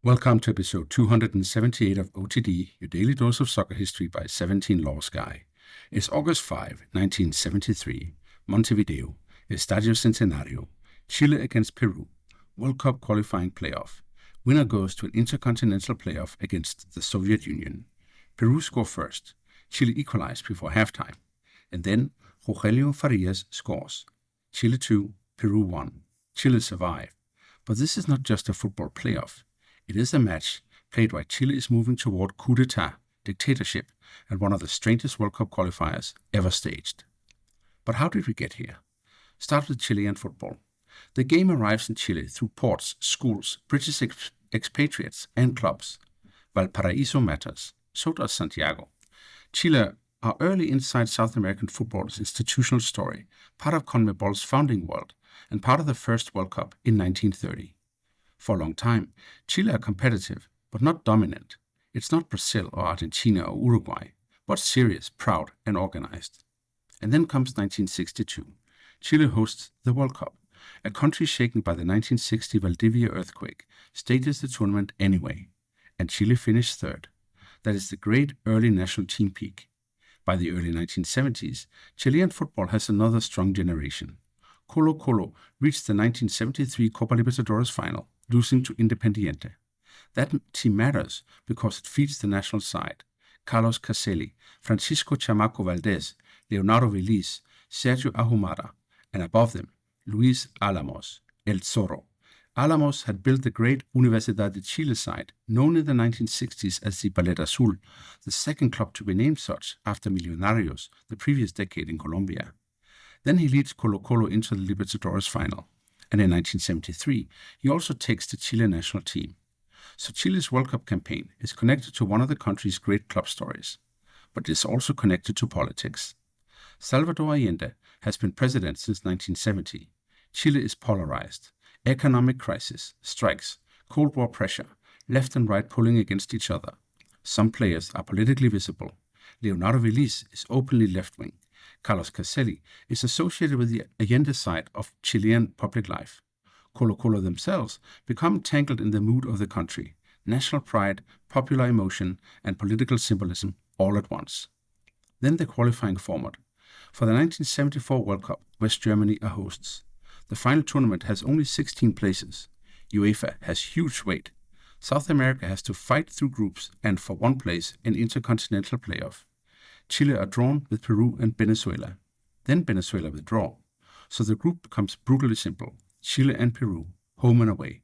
Welcome to episode 278 of OTD, your daily dose of soccer history by 17 Laws Guy. It's August 5, 1973, Montevideo, Estadio Centenario, Chile against Peru, World Cup qualifying playoff. Winner goes to an intercontinental playoff against the Soviet Union. Peru score first, Chile equalize before halftime, and then Rogelio Farías scores. Chile 2, Peru 1. Chile survive. But this is not just a football playoff. It is a match played while Chile is moving toward coup d'etat, dictatorship, and one of the strangest World Cup qualifiers ever staged. But how did we get here? Start with Chilean football. The game arrives in Chile through ports, schools, British expatriates, and clubs. Valparaiso matters. So does Santiago. Chile are early inside South American football's institutional story, part of CONMEBOL's founding world, and part of the first World Cup in 1930. For a long time, Chile are competitive, but not dominant. It's not Brazil or Argentina or Uruguay, but serious, proud, and organized. And then comes 1962. Chile hosts the World Cup. A country shaken by the 1960 Valdivia earthquake stages the tournament anyway, and Chile finished third. That is the great early national team peak. By the early 1970s, Chilean football has another strong generation. Colo-Colo reached the 1973 Copa Libertadores final, losing to Independiente. That team matters because it feeds the national side. Carlos Caselli, Francisco Chamaco Valdés, Leonardo Veliz, Sergio Ahumada, and above them, Luis Álamos, El Zorro. Álamos had built the great Universidad de Chile side, known in the 1960s as the Ballet Azul, the second club to be named such after Millonarios, the previous decade in Colombia. Then he leads Colo-Colo into the Libertadores final. And in 1973, he also takes the Chile national team. So Chile's World Cup campaign is connected to one of the country's great club stories. But it is also connected to politics. Salvador Allende has been president since 1970. Chile is polarized. Economic crisis, strikes, Cold War pressure, left and right pulling against each other. Some players are politically visible. Leonardo Veliz is openly left-wing. Carlos Caselli is associated with the Allende side of Chilean public life. Colo-Colo themselves become entangled in the mood of the country, national pride, popular emotion, and political symbolism all at once. Then the qualifying format. For the 1974 World Cup, West Germany are hosts. The final tournament has only 16 places. UEFA has huge weight. South America has to fight through groups and for one place in intercontinental playoff. Chile are drawn with Peru and Venezuela. Then Venezuela withdraw. So the group becomes brutally simple. Chile and Peru, home and away.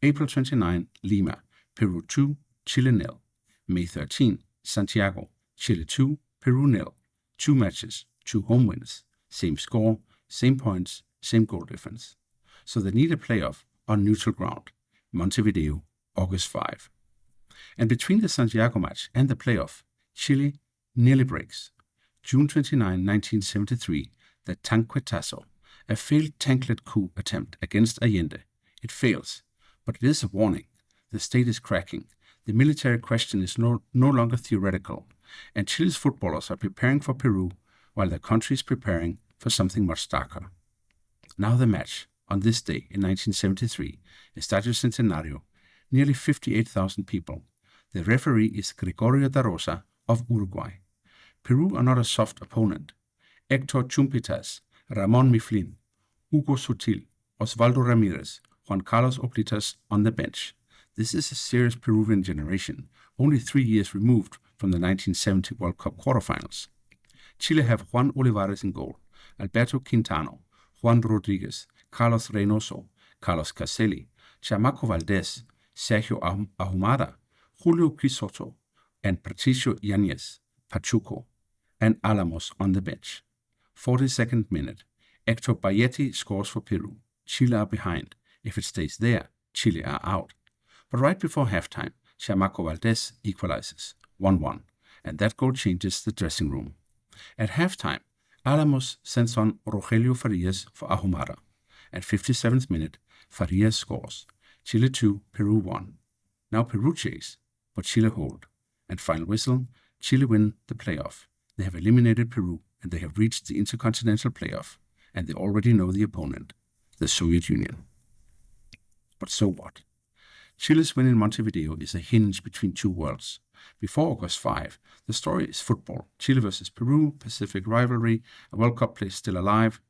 April 29, Lima, Peru 2, Chile 0. May 13, Santiago, Chile 2, Peru 0. 2 matches, 2 home wins. Same score, same points, same goal difference. So they need a playoff on neutral ground. Montevideo, August 5. And between the Santiago match and the playoff, Chile nearly breaks. June 29, 1973, the Tanquetazo, a failed tank-led coup attempt against Allende. It fails, but it is a warning. The state is cracking. The military question is no longer theoretical, and Chile's footballers are preparing for Peru while their country is preparing for something much darker. Now the match, on this day in 1973, Estadio Centenario, nearly 58,000 people. The referee is Gregorio da Rosa of Uruguay. Peru are not a soft opponent. Héctor Chumpitas, Ramon Mifflin, Hugo Sutil, Osvaldo Ramirez, Juan Carlos Oblitas on the bench. This is a serious Peruvian generation, only 3 years removed from the 1970 World Cup quarterfinals. Chile have Juan Olivares in goal, Alberto Quintano, Juan Rodriguez, Carlos Reynoso, Carlos Caselli, Chamaco Valdés, Sergio Ahumada, Julio Crisoto, and Patricio Yanez, Pachuco, and Álamos on the bench. 42nd minute, Héctor Bailetti scores for Peru. Chile are behind. If it stays there, Chile are out. But right before halftime, Chamaco Valdés equalizes, 1-1, and that goal changes the dressing room. At halftime, Álamos sends on Rogelio Farías for Ahumada. At 57th minute, Farías scores. Chile 2, Peru 1. Now Peru chase, but Chile hold. And final whistle, Chile win the playoff. They have eliminated Peru and they have reached the intercontinental playoff. And they already know the opponent, the Soviet Union. But so what? Chile's win in Montevideo is a hinge between two worlds. Before August 5, the story is football. Chile versus Peru, Pacific rivalry, a World Cup place still alive.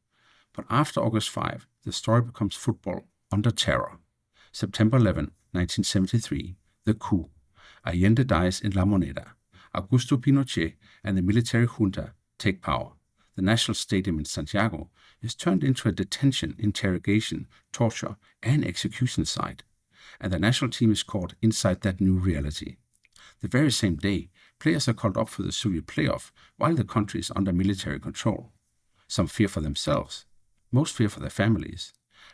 But after August 5, the story becomes football under terror. September 11, 1973, the coup. Allende dies in La Moneda. Augusto Pinochet and the military junta take power. The National Stadium in Santiago is turned into a detention, interrogation, torture, and execution site. And the national team is caught inside that new reality. The very same day, players are called up for the Soviet playoff while the country is under military control. Some fear for themselves. Most fear for their families.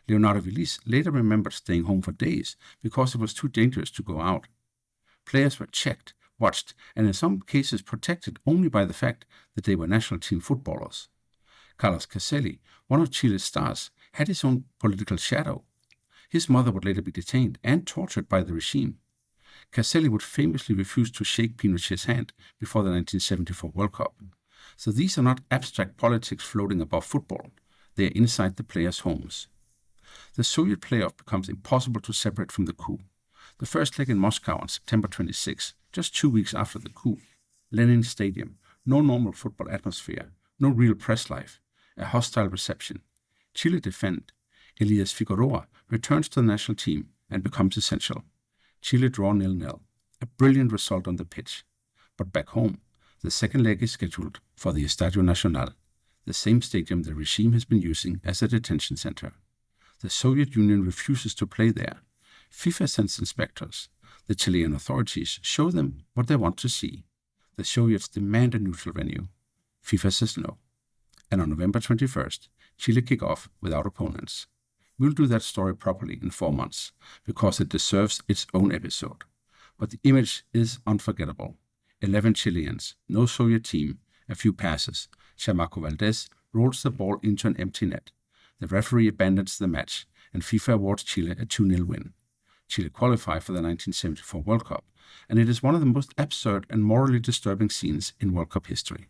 Leonardo Vilis later remembered staying home for days because it was too dangerous to go out. Players were checked, watched, and in some cases protected only by the fact that they were national team footballers. Carlos Caselli, one of Chile's stars, had his own political shadow. His mother would later be detained and tortured by the regime. Caselli would famously refuse to shake Pinochet's hand before the 1974 World Cup. So these are not abstract politics floating above football. They are inside the players' homes. The Soviet playoff becomes impossible to separate from the coup. The first leg in Moscow on September 26, just 2 weeks after the coup. Lenin Stadium, no normal football atmosphere, no real press life, a hostile reception. Chile defend. Elias Figueroa returns to the national team and becomes essential. Chile draw 0-0, a brilliant result on the pitch. But back home, the second leg is scheduled for the Estadio Nacional, the same stadium the regime has been using as a detention center. The Soviet Union refuses to play there. FIFA sends inspectors. The Chilean authorities show them what they want to see. The Soviets demand a neutral venue. FIFA says no. And on November 21st, Chile kick off without opponents. We'll do that story properly in 4 months, because it deserves its own episode. But the image is unforgettable. 11 Chileans, no Soviet team, a few passes. Chamaco Valdés rolls the ball into an empty net. The referee abandons the match, and FIFA awards Chile a 2-0 win. Chile qualify for the 1974 World Cup, and it is one of the most absurd and morally disturbing scenes in World Cup history.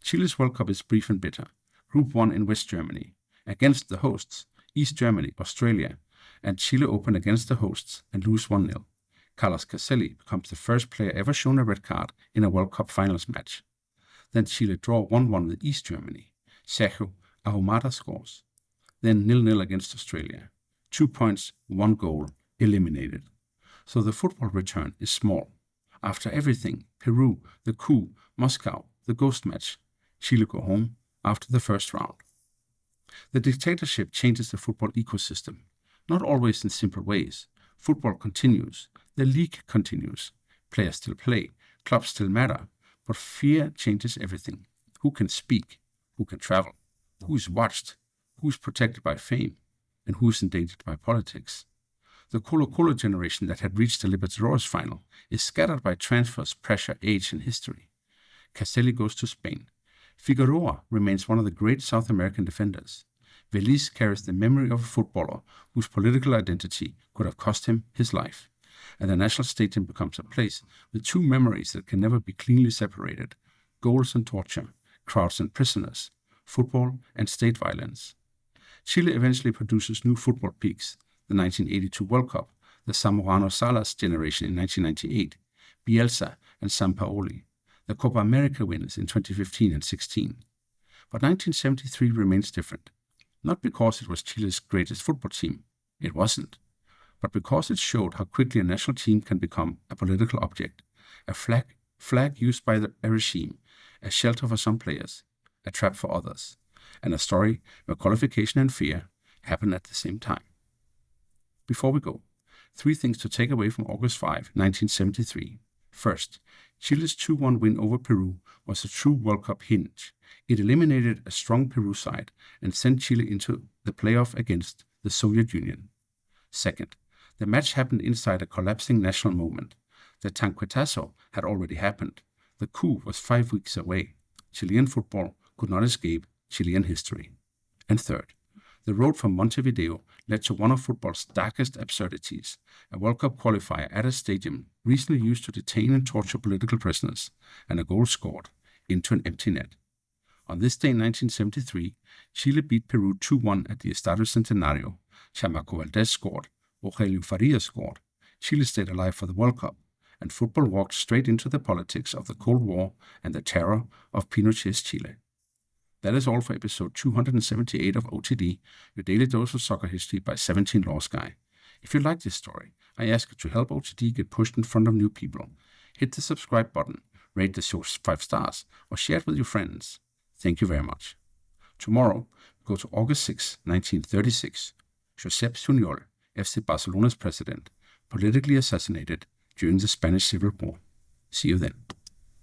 Chile's World Cup is brief and bitter. Group 1 in West Germany. Against the hosts, East Germany, Australia, and Chile open against the hosts and lose 1-0. Carlos Caselli becomes the first player ever shown a red card in a World Cup finals match. Then Chile draw 1-1 with East Germany. Sergio Ahumada scores. Then 0-0 against Australia. 2 points, 1 goal, eliminated. So the football return is small. After everything, Peru, the coup, Moscow, the ghost match, Chile go home after the first round. The dictatorship changes the football ecosystem, not always in simple ways. Football continues, the league continues, players still play, clubs still matter, but fear changes everything. Who can speak? Who can travel? Who is watched? Who is protected by fame? And who is endangered by politics? The Colo-Colo generation that had reached the Libertadores final is scattered by transfers, pressure, age, and history. Caselli goes to Spain. Figueroa remains one of the great South American defenders. Veliz carries the memory of a footballer whose political identity could have cost him his life. And the national stadium becomes a place with two memories that can never be cleanly separated: goals and torture, crowds and prisoners, football and state violence. Chile eventually produces new football peaks: the 1982 World Cup, the Zamorano Salas generation in 1998, Bielsa and Sampaoli, the Copa America winners in 2015 and 16. But 1973 remains different, not because it was Chile's greatest football team. It wasn't. But because it showed how quickly a national team can become a political object, a flag used by a regime, a shelter for some players, a trap for others, and a story where qualification and fear happen at the same time. Before we go, 3 things to take away from August 5, 1973. First, Chile's 2-1 win over Peru was a true World Cup hinge. It eliminated a strong Peru side and sent Chile into the playoff against the Soviet Union. Second, the match happened inside a collapsing national movement. The Tanquetazo had already happened. The coup was 5 weeks away. Chilean football could not escape Chilean history. And third, the road from Montevideo led to one of football's darkest absurdities: a World Cup qualifier at a stadium recently used to detain and torture political prisoners, and a goal scored into an empty net. On this day in 1973, Chile beat Peru 2-1 at the Estadio Centenario. Chamaco Valdés scored, Rogelio Farías scored, Chile stayed alive for the World Cup, and football walked straight into the politics of the Cold War and the terror of Pinochet's Chile. That is all for episode 278 of OTD, your daily dose of soccer history by 17 Lost Guy. If you like this story, I ask you to help OTD get pushed in front of new people. Hit the subscribe button, rate the show 5 stars, or share it with your friends. Thank you very much. Tomorrow, we go to August 6, 1936. Josep Sunyol, FC Barcelona's president, politically assassinated during the Spanish Civil War. See you then.